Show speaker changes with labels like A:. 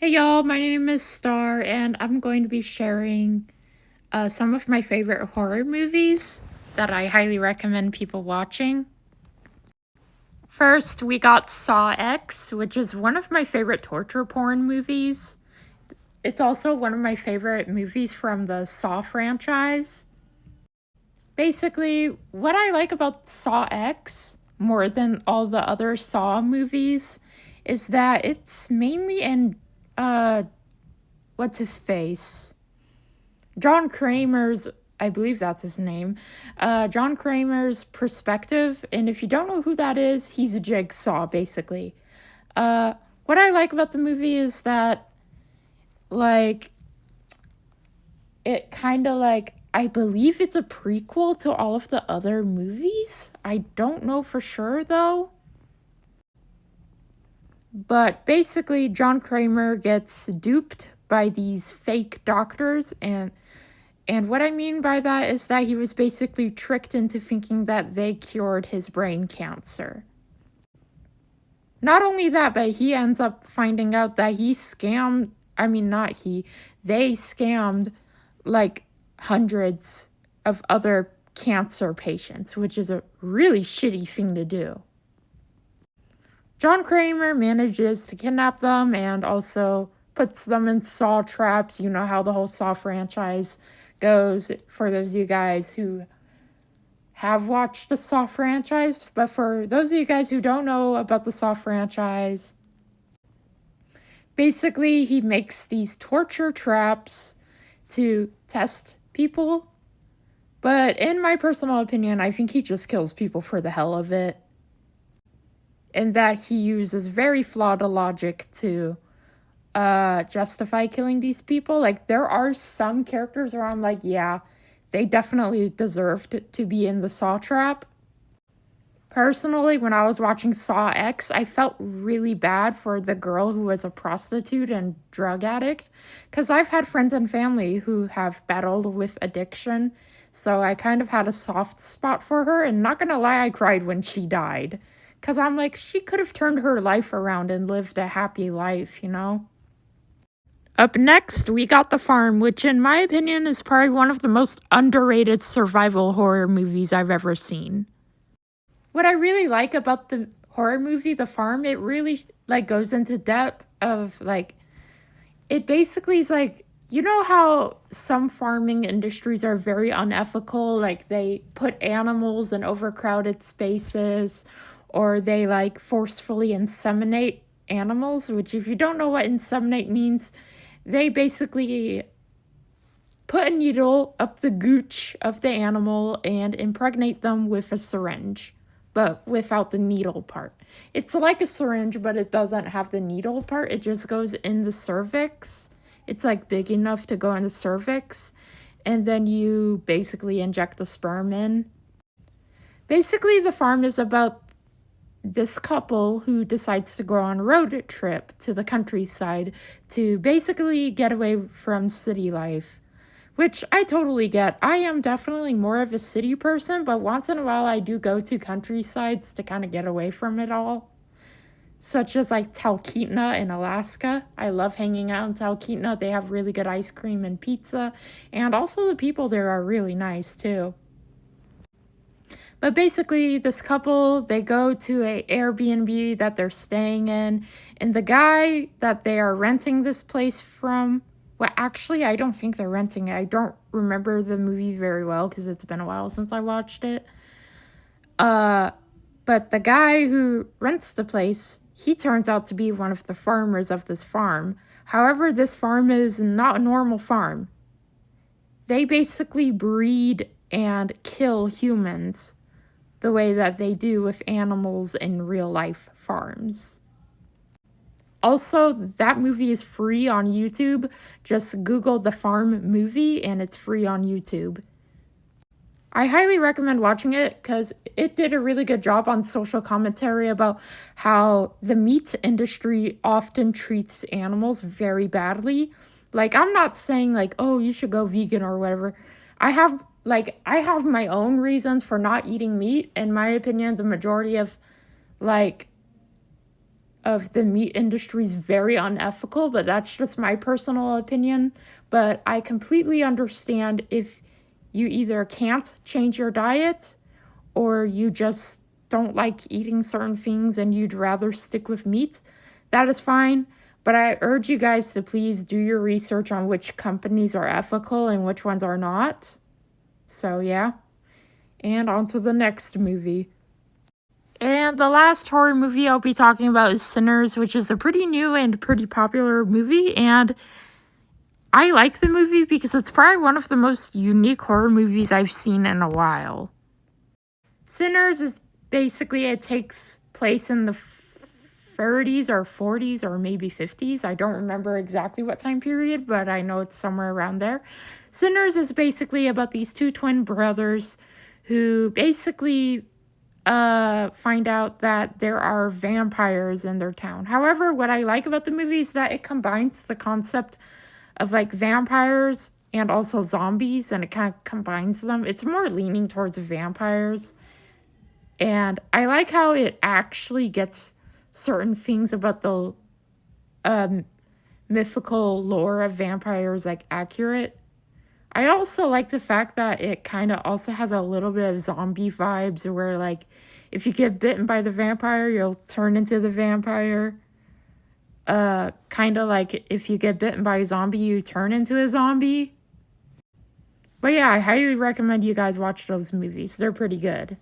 A: Hey y'all, my name is Star, and I'm going to be sharing some of my favorite horror movies that I highly recommend people watching. First, we got Saw X, which is one of my favorite torture porn movies. It's also one of my favorite movies from the Saw franchise. Basically, what I like about Saw X more than all the other Saw movies is that it's mainly in what's his face? John Kramer's, I believe that's his name, John Kramer's perspective. And if you don't know who that is, he's a jigsaw, basically. What I like about the movie is that, like, it kind of like, I believe it's a prequel to all of the other movies. I don't know for sure, though. But basically, John Kramer gets duped by these fake doctors, and what I mean by that is that he was basically tricked into thinking that they cured his brain cancer. Not only that, but he ends up finding out that he scammed, I mean, not he, they scammed like hundreds of other cancer patients, which is a really shitty thing to do. John Kramer manages to kidnap them and also puts them in saw traps. You know how the whole Saw franchise goes, for those of you guys who have watched the Saw franchise. But for those of you guys who don't know about the Saw franchise, basically he makes these torture traps to test people. But in my personal opinion, I think he just kills people for the hell of it. And that he uses very flawed logic to justify killing these people. Like, there are some characters where I'm like, yeah, they definitely deserved to be in the Saw trap. Personally, when I was watching Saw X, I felt really bad for the girl who was a prostitute and drug addict, because I've had friends and family who have battled with addiction, so I kind of had a soft spot for her, and not gonna lie, I cried when she died, because I'm like, she could have turned her life around and lived a happy life, you know? Up next, we got The Farm, which in my opinion is probably one of the most underrated survival horror movies I've ever seen. What I really like about the horror movie The Farm, it really like goes into depth of like, it basically is like, you know how some farming industries are very unethical, like they put animals in overcrowded spaces, or they like forcefully inseminate animals, which if you don't know what inseminate means, they basically put a needle up the gooch of the animal and impregnate them with a syringe, but without the needle part. It's like a syringe, but it doesn't have the needle part. It just goes in the cervix. It's like big enough to go in the cervix. And then you basically inject the sperm in. Basically, The Farm is about this couple who decides to go on a road trip to the countryside to basically get away from city life, which I totally get. I am definitely more of a city person, but once in a while I do go to countrysides to kind of get away from it all, such as like Talkeetna in Alaska. I love hanging out in Talkeetna. They have really good ice cream and pizza, and also the people there are really nice too. But basically, this couple, they go to a Airbnb that they're staying in, and the guy that they are renting this place from, well, actually, I don't think they're renting it. I don't remember the movie very well because it's been a while since I watched it. But the guy who rents the place, he turns out to be one of the farmers of this farm. However, this farm is not a normal farm. They basically breed and kill humans the way that they do with animals in real life farms. Also, that movie is free on YouTube. Just Google The Farm movie and it's free on YouTube. I highly recommend watching it because it did a really good job on social commentary about how the meat industry often treats animals very badly. Like, I'm not saying like, oh, you should go vegan or whatever. I have my own reasons for not eating meat. In my opinion, the majority of like of the meat industry is very unethical, but that's just my personal opinion. But I completely understand if you either can't change your diet or you just don't like eating certain things and you'd rather stick with meat. That is fine. But I urge you guys to please do your research on which companies are ethical and which ones are not. So, yeah. And on to the next movie. And the last horror movie I'll be talking about is Sinners, which is a pretty new and pretty popular movie. And I like the movie because it's probably one of the most unique horror movies I've seen in a while. Sinners is basically, it takes place in the 30s or 40s or maybe 50s. I don't remember exactly what time period, but I know it's somewhere around there. Sinners is basically about these two twin brothers who basically find out that there are vampires in their town. However, what I like about the movie is that it combines the concept of like vampires and also zombies, and it kind of combines them. It's more leaning towards vampires. And I like how it actually gets certain things about the mythical lore of vampires like accurate. I also like the fact that it kind of also has a little bit of zombie vibes where like if you get bitten by the vampire, you'll turn into the vampire. Kind of like if you get bitten by a zombie, you turn into a zombie. But yeah, I highly recommend you guys watch those movies. They're pretty good.